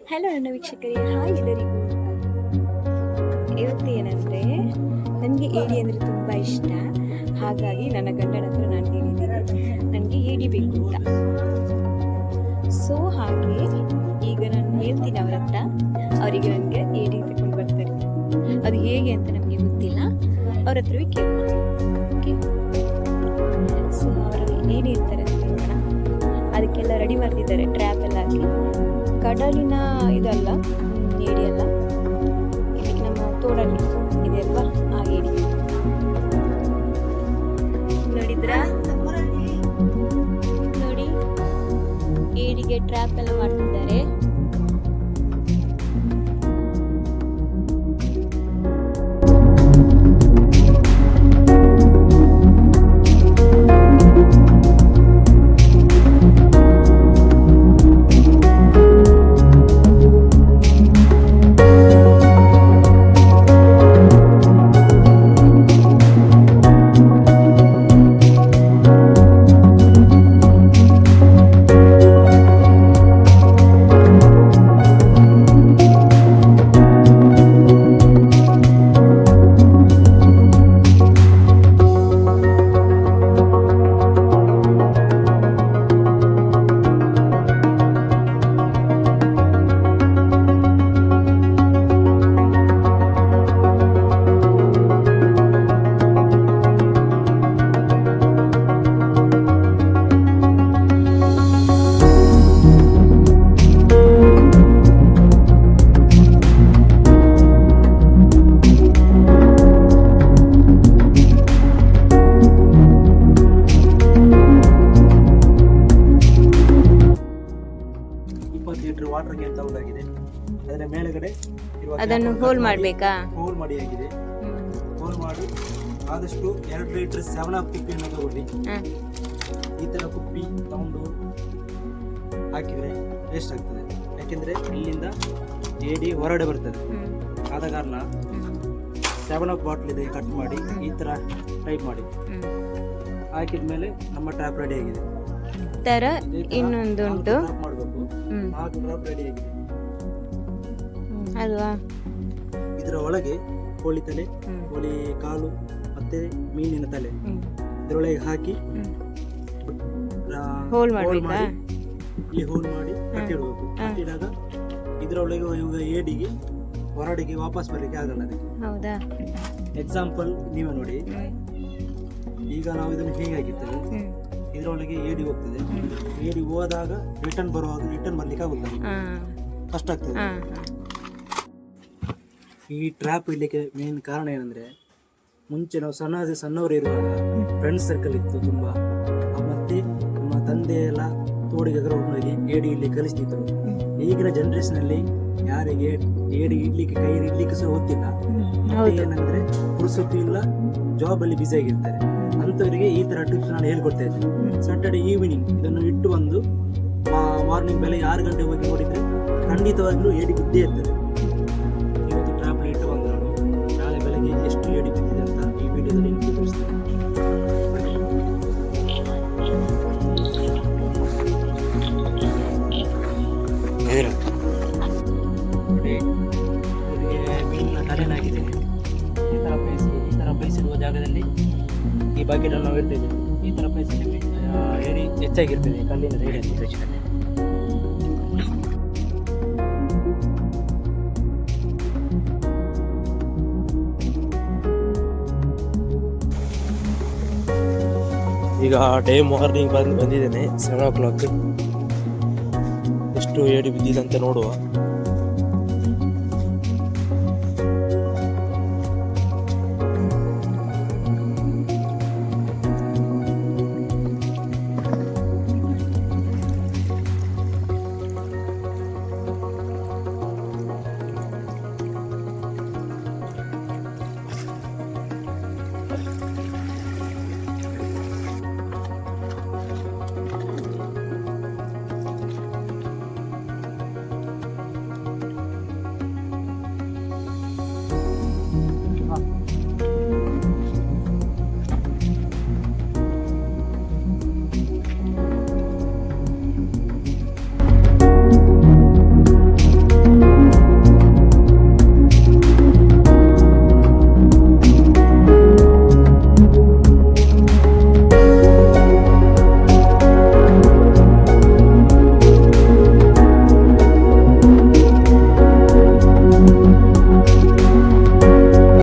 Hello ನನ್ನ ವೀಕ್ಷಕರೇ, hi ಎಲ್ಲರಿಗೂ. ಇವತ್ತು ಏನಂದರೆ ನನಗೆ ಏಡಿ ಅಂದರೆ ತುಂಬ ಇಷ್ಟ. ಹಾಗಾಗಿ ನನ್ನ ಗಂಡನ ಹತ್ರ ನಾನು ಹೇಳಿದ್ದೀನಿ ನನಗೆ ಏಡಿ ಬೇಕು ಅಂತ. ಸೊ ಹಾಗೆ ಈಗ ನಾನು ಹೇಳ್ತೀನಿ ಅವ್ರ ಹತ್ರ, ಅವರಿಗೆ ನನಗೆ ಏಡಿ ತಗೊಂಡು ಬರ್ತಾರೆ. ಅದು ಹೇಗೆ ಅಂತ ನಮಗೆ ಗೊತ್ತಿಲ್ಲ, ಅವ್ರ ಹತ್ರವೇ ಕೇಳೋಣ. ಓಕೆ, ಸೊ ಅವರು ಏಡಿ ಇರ್ತಾರೆ ಅಂತ ಹೇಳೋಣ. ಅದಕ್ಕೆಲ್ಲ ರೆಡಿ ಮಾಡ್ತಿದ್ದಾರೆ, ಟ್ರ್ಯಾಪ್ ಎಲ್ಲ ಹಾಕಿ. ಕಡಲಿನ ಇದಲ್ಲ, ಏಡಿ ಅಲ್ಲ, ಇದಕ್ಕೆ ನಮ್ಮ ತೋಡಲ್ಲಿ ಇದೆ ಅಲ್ವಾ ಆ ಏಡಿ. ನೋಡಿದ್ರಾ, ನೋಡಿ ಏಡಿಗೆ ಟ್ರ್ಯಾಪ್ ಎಲ್ಲ ಮಾಡ್ತಿದ್ದಾರೆ. ವಾಟರ್ಗೆ ತಗೊಂಡಾಗಿದೆ. ಅದರ ಮೇಲ್ಗಡೆ ಅದನ್ನು ಹೋಲ್ ಮಾಡಬೇಕಾ? ಹೋಲ್ ಮಾಡಿ ಆಗಿದೆ. ಹೋಲ್ ಮಾಡಿ ಆದಷ್ಟು 2 ಲೀಟರ್ 7 ಕುಪ್ಪಿಯನ್ನು ತಗೊಳ್ಳಿ. ಈ ತರ ಕುಪ್ಪಿ ತಗೊಂಡು ಹಾಕಿದ್ರೆ ವೇಸ್ಟ್ ಆಗ್ತದೆ. ಯಾಕೆಂದ್ರೆ ಇಲ್ಲಿಂದ ಏಡಿ ಹೊರಗಡೆ ಬರ್ತದೆ. ಆದ ಕಾರಣ 7 ಬಾಟಲ್ ಇದೆ, ಕಟ್ ಮಾಡಿ ಈ ತರ ಟೈಪ್ ಮಾಡಿ ಹಾಕಿದ್ಮೇಲೆ ನಮ್ಮ ಟ್ಯಾಪ್ ರೆಡಿ ಆಗಿದೆ. ತರ ಇನ್ನೊಂದು ಉಂಟು, ಮಾಡಬೇಕು. 4 ಡ್ರಾಪ್ ರೆಡಿ ಆಗಿದೆ ಅಲ್ವಾ? ಇದರ ಒಳಗೆ ಕೋಳಿ ತಲೆ, ಕೋಳಿ ಕಾಲು ಮತ್ತೆ ಮೀನಿನ ತಲೆ ಇದರೊಳಗೆ ಹಾಕಿ ಹೋಲ್ ಮಾಡಬೇಕಾ? ಇಲ್ಲಿ ಹೋಲ್ ಮಾಡಿ ಕಟ್ಟಿಡಬೇಕು. ಕಟ್ಟಿದಾಗ ಇದರೊಳಗೆ ಇವಾಗ ಏಡಿಗೆ ಹೊರಡಿಗೆ ವಾಪಸ್ ಬರಲಿಕ್ಕೆ ಆಗಲ್ಲ ಅದಕ್ಕೆ. ಹೌದಾ? ಎಕ್ಸಾಂಪಲ್ ನೀವೇ ನೋಡಿ, ಈಗ ನಾವು ಇದನ್ನು ಹೇಗೆ ಹಾಕಿರ್ತೇವೆ, ಇದರೊಳಗೆ ಏಡಿ ಹೋಗ್ತದೆ. ಏಡಿ ಹೋದಾಗ ರಿಟರ್ನ್ ಬರ್ಲಿಕ್ಕೆ ಆಗುದಿಲ್ಲ, ಕಷ್ಟ ಆಗ್ತದೆ. ಈ ಟ್ರ್ಯಾಪ್ ಇಡ್ಲಿಕ್ಕೆ ಮೇನ್ ಕಾರಣ ಏನಂದ್ರೆ, ಮುಂಚೆ ನಾವು ಸಣ್ಣವರು ಇರುವಾಗ ಫ್ರೆಂಡ್ಸ್ ಸರ್ಕಲ್ ಇತ್ತು ತುಂಬಾ. ಮತ್ತೆ ನಮ್ಮ ತಂದೆ ಎಲ್ಲ ತೋಡಿಗೆ ಹೋಗಿ ಏಡಿ ಇಡ್ಲಿ ಕಲಿಸ್ತಿದ್ರು. ಈಗಿನ ಜನರೇಷನ್ ಅಲ್ಲಿ ಯಾರಿಗೆ ಏಡಿ ಇಡ್ಲಿಕ್ಕೆ ಕೈ ಇಡ್ಲಿಕ್ಕೆ ಸಹ ಗೊತ್ತಿಲ್ಲ. ಏನಂದ್ರೆ ಪುರ್ಸೊತ್ತು ಇಲ್ಲ, ಜಾಬ್ ಅಲ್ಲಿ ಬಿಸಿ ಆಗಿರ್ತಾರೆ. ಅಂತವರಿಗೆ ಈ ತರ ಟಿಪ್ಸ್ ನಾನು ಹೇಳ್ಕೊಡ್ತಾ ಇದ್ದೀನಿ. ಸಾಟರ್ಡೆ ಈವ್ನಿಂಗ್ ಇದನ್ನು ಇಟ್ಟು ಬಂದು ಮಾರ್ನಿಂಗ್ ಬೆಳಗ್ಗೆ 6 ಗಂಟೆ ಹೋಗಿ ನೋಡಿದ್ರೆ ಖಂಡಿತವಾಗ್ಲೂ ಏಡಿ ಬಿದ್ದೇ ಇರ್ತದೆ. ಇವತ್ತು ಟ್ರ್ಯಾಪ್ ಇಟ್ಟು ಬಂದ್ರು ನಾಳೆ ಬೆಳಗ್ಗೆ ಎಷ್ಟು ಏಡಿ ಬಿದ್ದಿದೆ ಅಂತ ಈ ವಿಡಿಯೋದಲ್ಲಿ ನಿಮಗೆ ತೋರಿಸ್ತೇನೆ. ನೋಡಿ, ಮೀನಿನ ತಲೆನಾಗಿದೆ. ಈ ತರ ಪ್ಲೇಸ್ ಇರುವ ಜಾಗದಲ್ಲಿ ಈ ಬಕೆಟ್ ನಾವು ಇಡ್ತೇವೆ. ಈ ತರ ಪ್ಲೇಸ್ ಏಡಿ ಹೆಚ್ಚಾಗಿರ್ತದೆ ಕಲ್ಲಿನ ರೇಡಿಯಲ್ಲಿ. ಈಗ ಡೇ ಮಾರ್ನಿಂಗ್ ಬಂದಿದ್ದೇನೆ 7 o'clock. ಎಷ್ಟು ಏಡಿ ಬಿದ್ದಿದೆ ಅಂತ ನೋಡುವ.